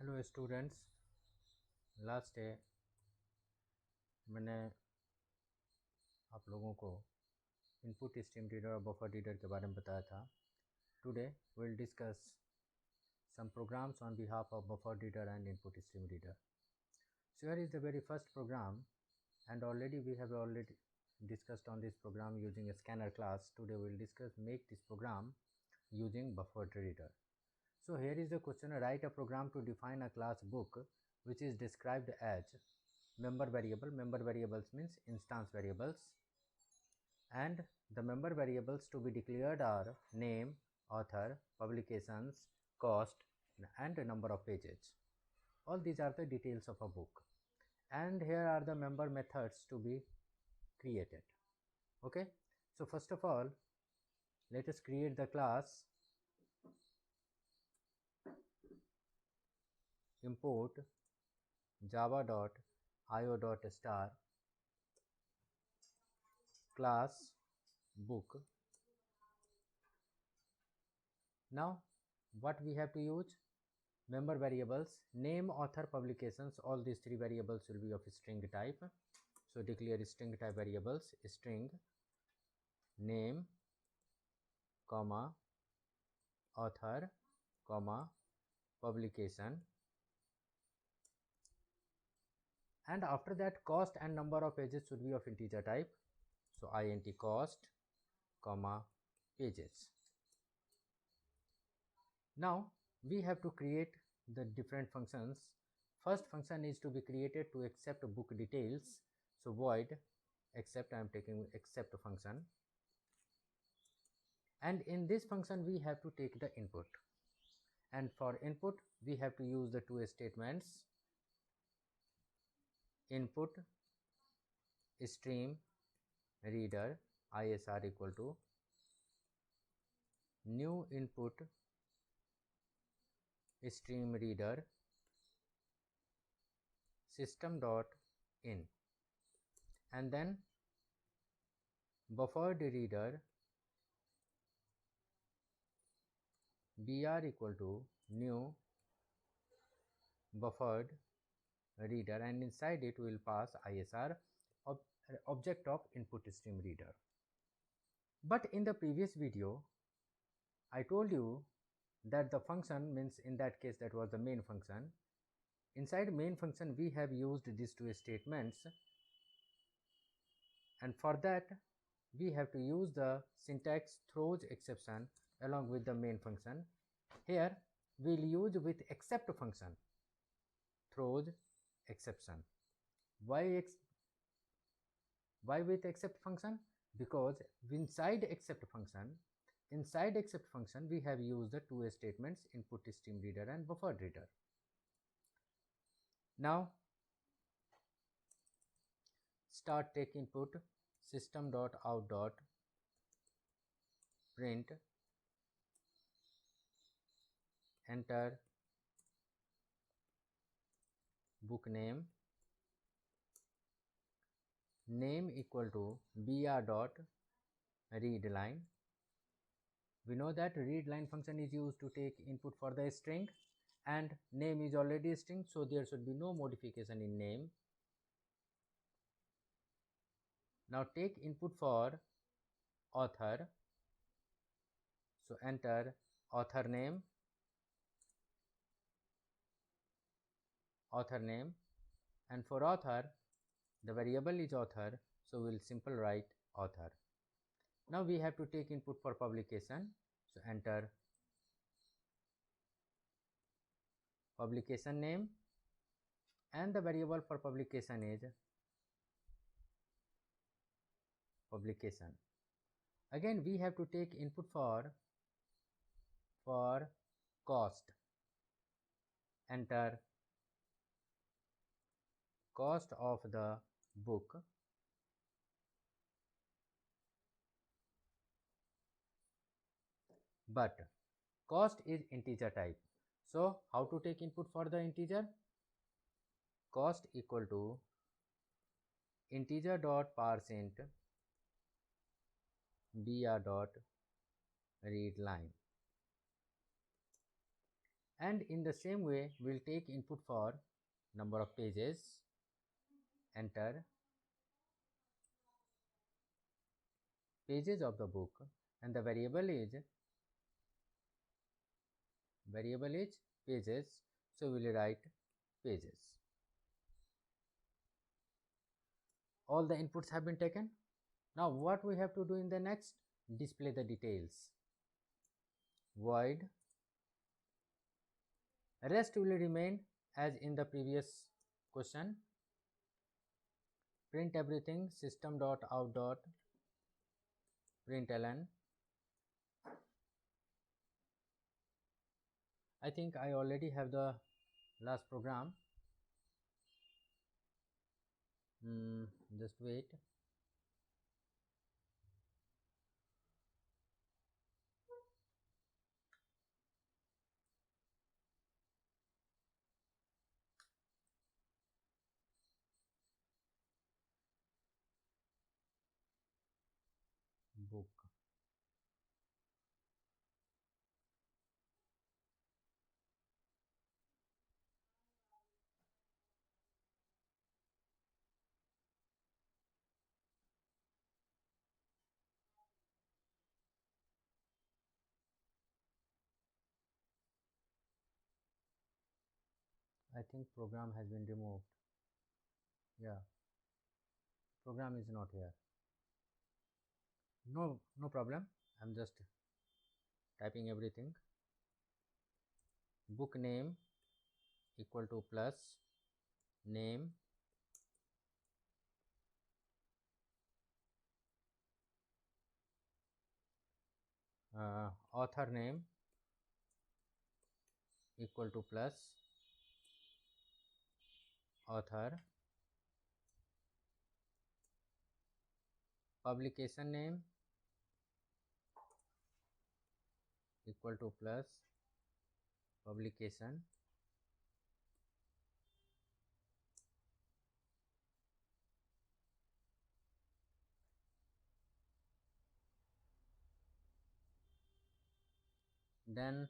Hello students, last day मैंने आप लोगों को इनपुट स्ट्रीम रीडर और बफर रीडर के बारे में बताया था. Today we'll discuss some programs on behalf of buffer reader and input stream reader. So here is the very first program, and already we have discussed on this program using a scanner class. Today we'll discuss make this program using buffer reader. So here is the question: write a program to define a class book which is described as member variable. Member variables means instance variables, and the member variables to be declared are name, author, publications, cost, and number of pages. All these are the details of a book, and here are the member methods to be created. Okay, so first of all, let us create the class import java.io.star class book. Now what we have to use? Member variables, name, author, publications. All these three variables will be of string type, so declare string type variables: string name, comma, author, comma, publication, and after that cost and number of pages should be of integer type, so int cost, comma, pages. Now we have to create the different functions. First function is to be created to accept book details, so void accept. I am taking accept function, and in this function we have to take the input, and for input we have to use the two statements: input stream reader isr equal to new input stream reader system dot in, and then buffered reader br equal to new buffered reader, and inside it will pass isr object of input stream reader. But in the previous video I told you that the function means, in that case that was the main function. Inside main function we have used these two statements, and for that we have to use the syntax throws exception along with the main function. Here we'll use with except function throws exception. Why with except function? Because inside except function we have used the two statements: input stream reader and buffered reader. Now start take input system.out.print, enter book name equal to br dot read line. We know that read line function is used to take input for the string, and name is already a string, so there should be no modification in name. Now take input for author, so enter author name, and for author the variable is author, so we'll simply write author. Now we have to take input for publication, so enter publication name, and the variable for publication is publication. Again we have to take input for cost, enter cost of the book, but cost is integer type, so how to take input for the integer? Cost equal to integer dot parseInt br dot read line, And in the same way, we'll take input for number of pages, enter pages of the book, and the variable is pages, so we'll write pages. All the inputs have been taken. Now what we have to do in the next, display the details. Void rest will remain as in the previous question. Print everything, system.out.println. I think I already have the last program. Just wait. Book. I think program has been removed. Yeah, program is not here. No problem. I'm just typing everything. Book name equal to plus name author name equal to plus author, publication name equal to plus publication, then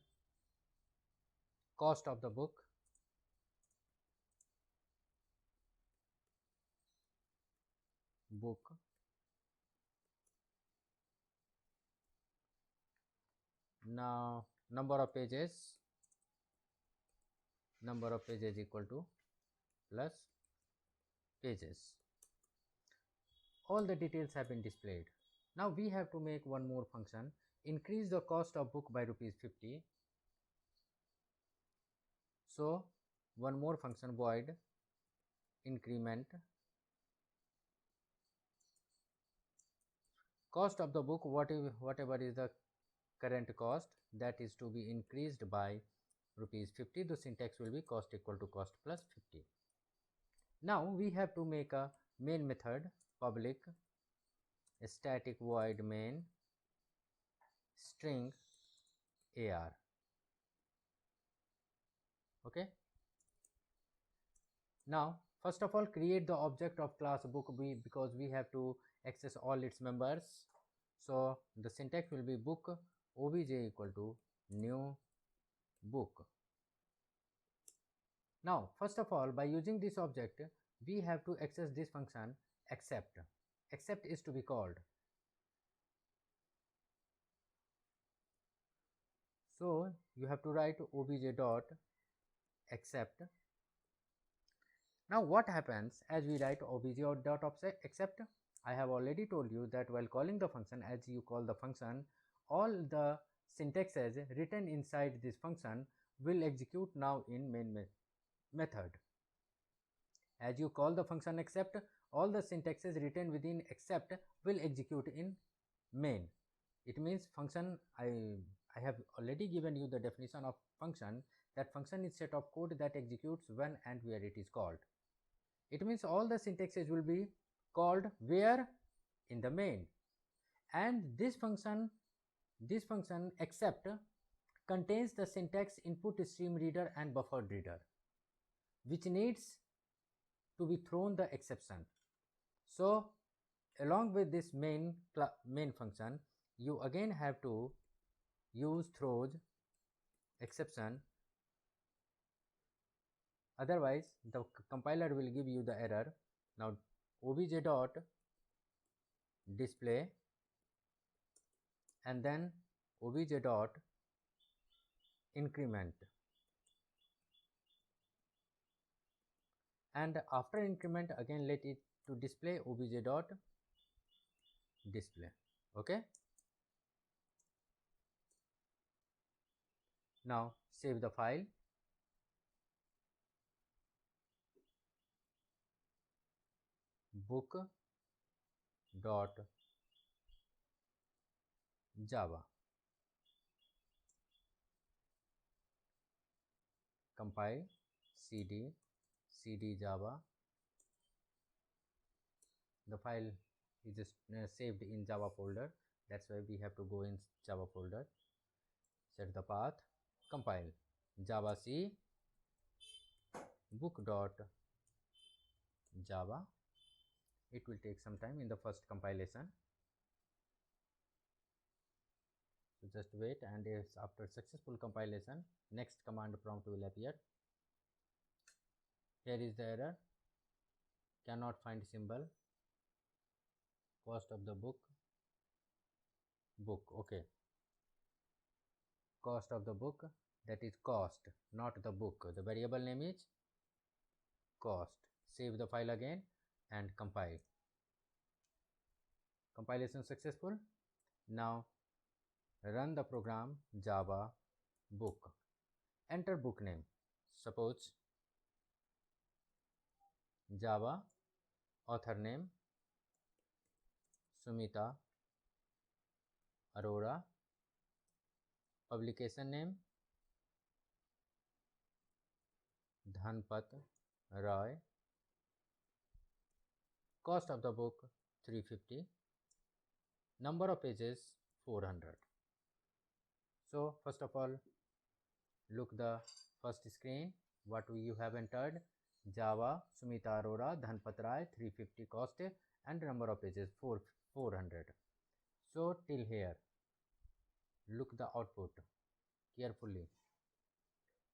cost of the book, book, now number of pages equal to plus pages. All the details have been displayed. Now we have to make one more function, increase the cost of book by ₹50. So one more function, void increment cost of the book, whatever is the current cost, that is to be increased by ₹50. The syntax will be cost equal to cost plus 50. Now we have to make a main method, public static void main string AR. Okay. Now first of all, create the object of class book because we have to access all its members. So the syntax will be book obj equal to new book. Now first of all, by using this object, we have to access this function accept. Accept is to be called. So you have to write obj dot accept. Now what happens as we write obj dot accept? I have already told you that while calling the function, as you call the function, all the syntaxes written inside this function will execute now in main method. As you call the function accept, all the syntaxes written within accept will execute in main. It means function, I have already given you the definition of function, that function is set of code that executes when and where it is called. It means all the syntaxes will be called where? In the main. And this function accept contains the syntax input stream reader and buffer reader, which needs to be thrown the exception. So along with this main function, you again have to use throws exception otherwise the compiler will give you the error. Now obj dot display and then obj dot increment, and after increment again let it to display obj dot display. Okay, now save the file. Book dot java, compile, cd java. The file is just saved in java folder, that's why we have to go in java folder. Set the path, compile, java c book dot java. It will take some time in the first compilation, so just wait, and after successful compilation next command prompt will appear. Here is the error, cannot find symbol, cost of the book. Okay, cost of the book, that is cost, not the book. The variable name is cost. Save the file again and compile. Compilation successful. Now run the program java book. Enter book name, suppose java, author name Sumita Arora, publication name Dhanpat Roy, cost of the book 350, number of pages 400. So first of all, look the first screen, what you have entered: java, Sumita Arora, Dhanpat Rai, 350 cost, and number of pages 400. So till here, look the output carefully.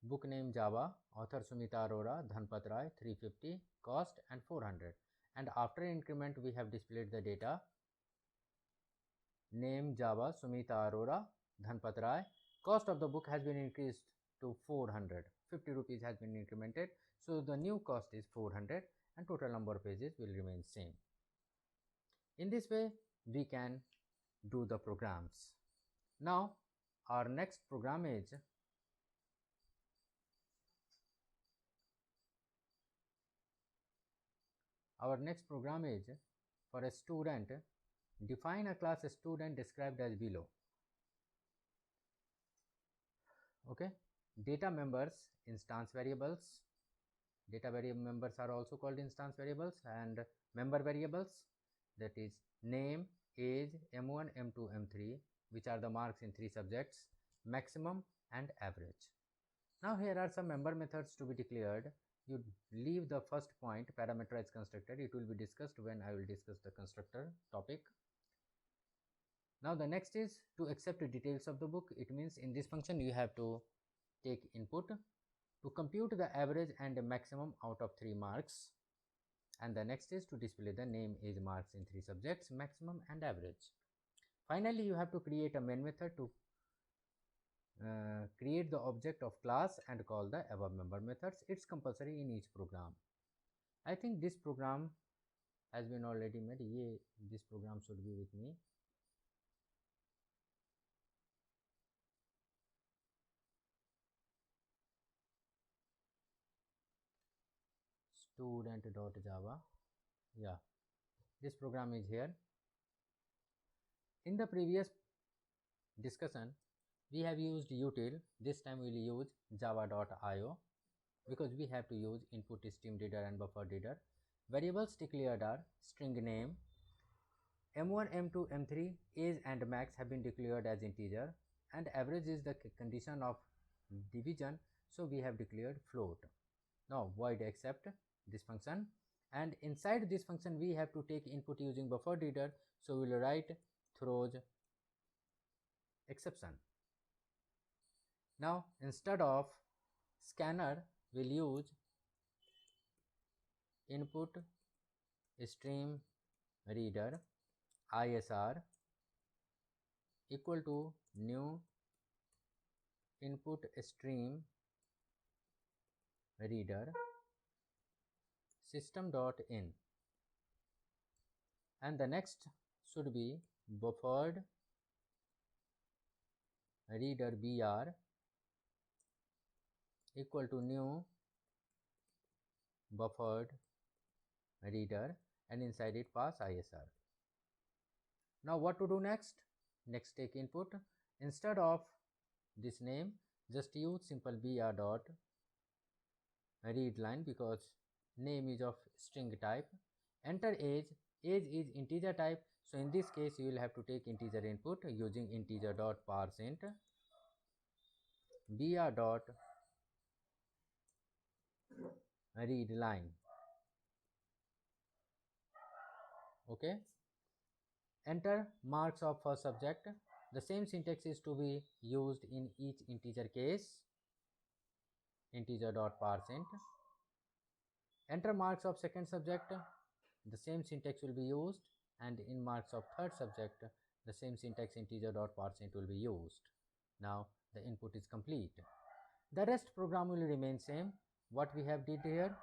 Book name java, author Sumita Arora, Dhanpat Rai, 350 cost and 400, and after increment we have displayed the data. Name java, Sumita Arora, Dhanpat Rai, cost of the book has been increased to 400, 50 rupees has been incremented, so the new cost is 400 and total number of pages will remain same. In this way we can do the programs. Now our next program is for a student. Define a class student described as below. Okay, data members, instance variables. Data variable members are also called instance variables, and member variables, that is name, age, M1, M2, M3, which are the marks in 3 subjects, maximum and average. Now here are some member methods to be declared. You leave the first point, parameterized constructor. It will be discussed when I will discuss the constructor topic. Now the next is to accept the details of the book. It means in this function you have to take input to compute the average and the maximum out of 3 marks, and the next is to display the name, age, marks in 3 subjects, maximum and average. Finally you have to create a main method to create the object of class and call the above member methods. It's compulsory in each program. I think this program has been already made. This program should be with me. Student.java. Yeah, this program is here. In the previous discussion we have used util. This time we will use java.io because we have to use input stream reader and buffer reader. Variables declared are string name, M1, M2, M3, age and max have been declared as integer, and average is the condition of division, so we have declared float. Now void accept this function, and inside this function we have to take input using buffer reader, so we will write throws exception. Now instead of scanner we'll use input stream reader ISR equal to new input stream reader system.in, and the next should be buffered reader BR equal to new buffered reader, and inside it pass ISR. Now what to do next? Next take input. Instead of this name, just use simple BR dot read line because name is of string type. Enter age. Age is integer type, so in this case you will have to take integer input using integer dot parse int BR dot read line. Okay. Enter marks of first subject. The same syntax is to be used in each integer case. Integer dot parse int. Enter marks of second subject. The same syntax will be used, and in marks of third subject the same syntax integer dot parse int will be used. Now the input is complete. The rest program will remain same. What we have did here,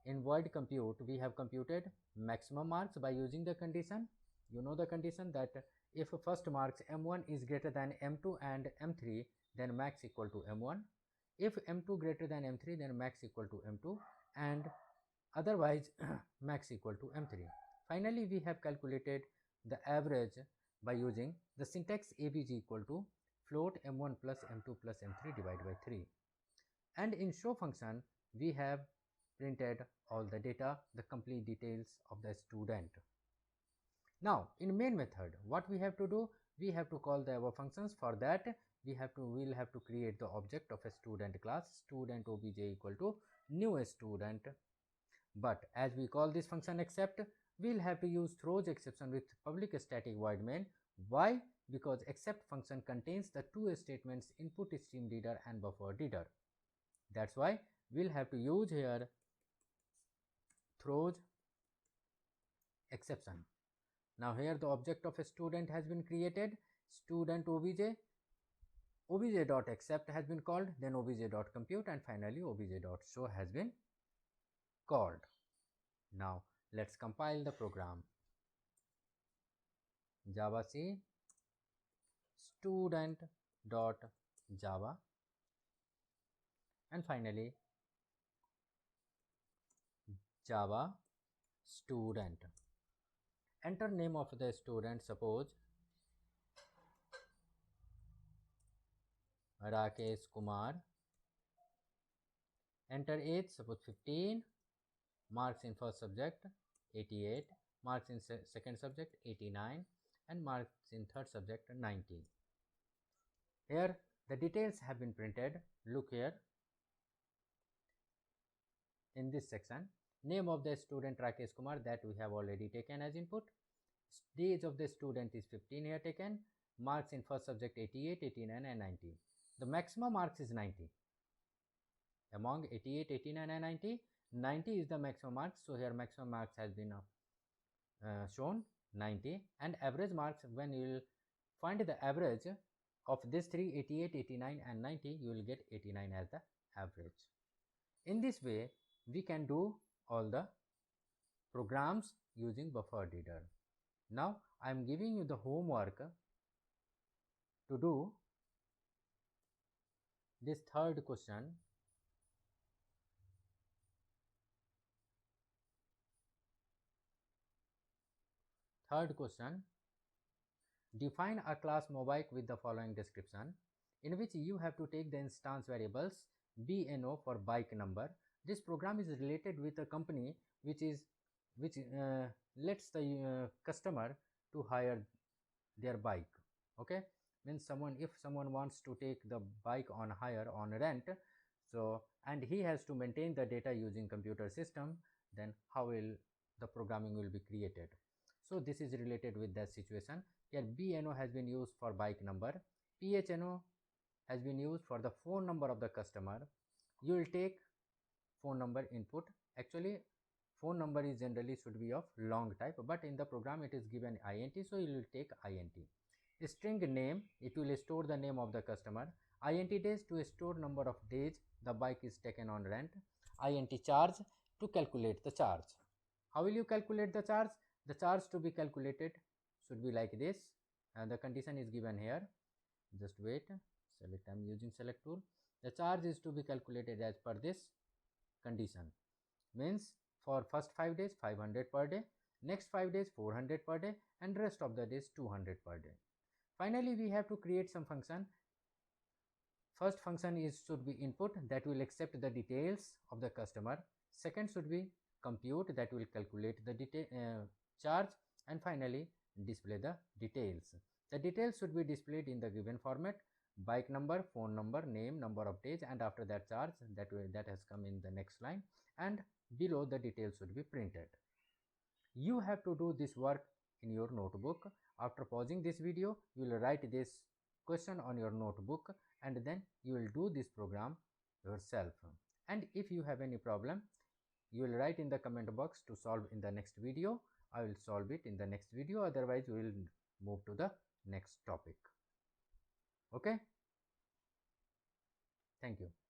in void compute we have computed maximum marks by using the condition. You know the condition that if first marks m1 is greater than m2 and m3, then max equal to m1. If m2 greater than m3, then max equal to m2, and otherwise max equal to m3. Finally we have calculated the average by using the syntax abg equal to float m1 plus m2 plus m3 divided by 3. And in show function we have printed all the data, the complete details of the student. Now in main method what we have to do, we have to call the above functions. For that we'll have to create the object of a student class, student obj equal to new student. But as we call this function accept, we'll have to use throws exception with public static void main. Why? Because accept function contains the two statements input stream reader and buffer reader. That's why we'll have to use here throws exception. Now here the object of a student has been created, student obj dot accept has been called, then obj dot compute, and finally obj dot show has been called. Now let's compile the program. Java C student dot java, and finally Java student. Enter name of the student, suppose Rakesh Kumar. Enter age, suppose 15. Marks in first subject 88, marks in second subject 89, and marks in third subject 90. Here the details have been printed. Look here in this section. Name of the student Rakesh Kumar, that we have already taken as input. The age of the student is 15 here taken. Marks in first subject 88, 89 and 90. The maximum marks is 90. Among 88, 89 and 90, 90 is the maximum marks. So here maximum marks has been shown 90, and average marks, when you will find the average of this three, 88, 89 and 90, you will get 89 as the average. In this way we can do all the programs using buffer reader. Now I am giving you the homework to do this third question. Third question, define a class Mobike with the following description, in which you have to take the instance variables BNO for bike number. This program is related with a company which lets the customer to hire their bike. Okay, means if someone wants to take the bike on hire, on rent, so and he has to maintain the data using computer system, then how will the programming will be created? So this is related with that situation. Here BNO has been used for bike number, PHNO has been used for the phone number of the customer. You will take phone number input. Actually phone number is generally should be of long type, but in the program it is given int, so you will take int. String name, it will store the name of the customer. Int days, to store number of days the bike is taken on rent. Int charge, to calculate the charge. How will you calculate the charge? The charge to be calculated should be like this, and the condition is given here. Just wait, select, I am using select tool. The charge is to be calculated as per this condition, means for first 5 days 500 per day, next 5 days 400 per day, and rest of the days 200 per day. Finally, we have to create some function. First function is should be input, that will accept the details of the customer. Second should be compute, that will calculate the charge, and finally display the details. The details should be displayed in the given format: bike number, phone number, name, number of days, and after that charge, that has come in the next line, and below the details should be printed. You have to do this work in your notebook. After pausing this video, you will write this question on your notebook, and then you will do this program yourself. And if you have any problem, you will write in the comment box to solve in the next video. I will solve it in the next video, otherwise we will move to the next topic. Okay, thank you.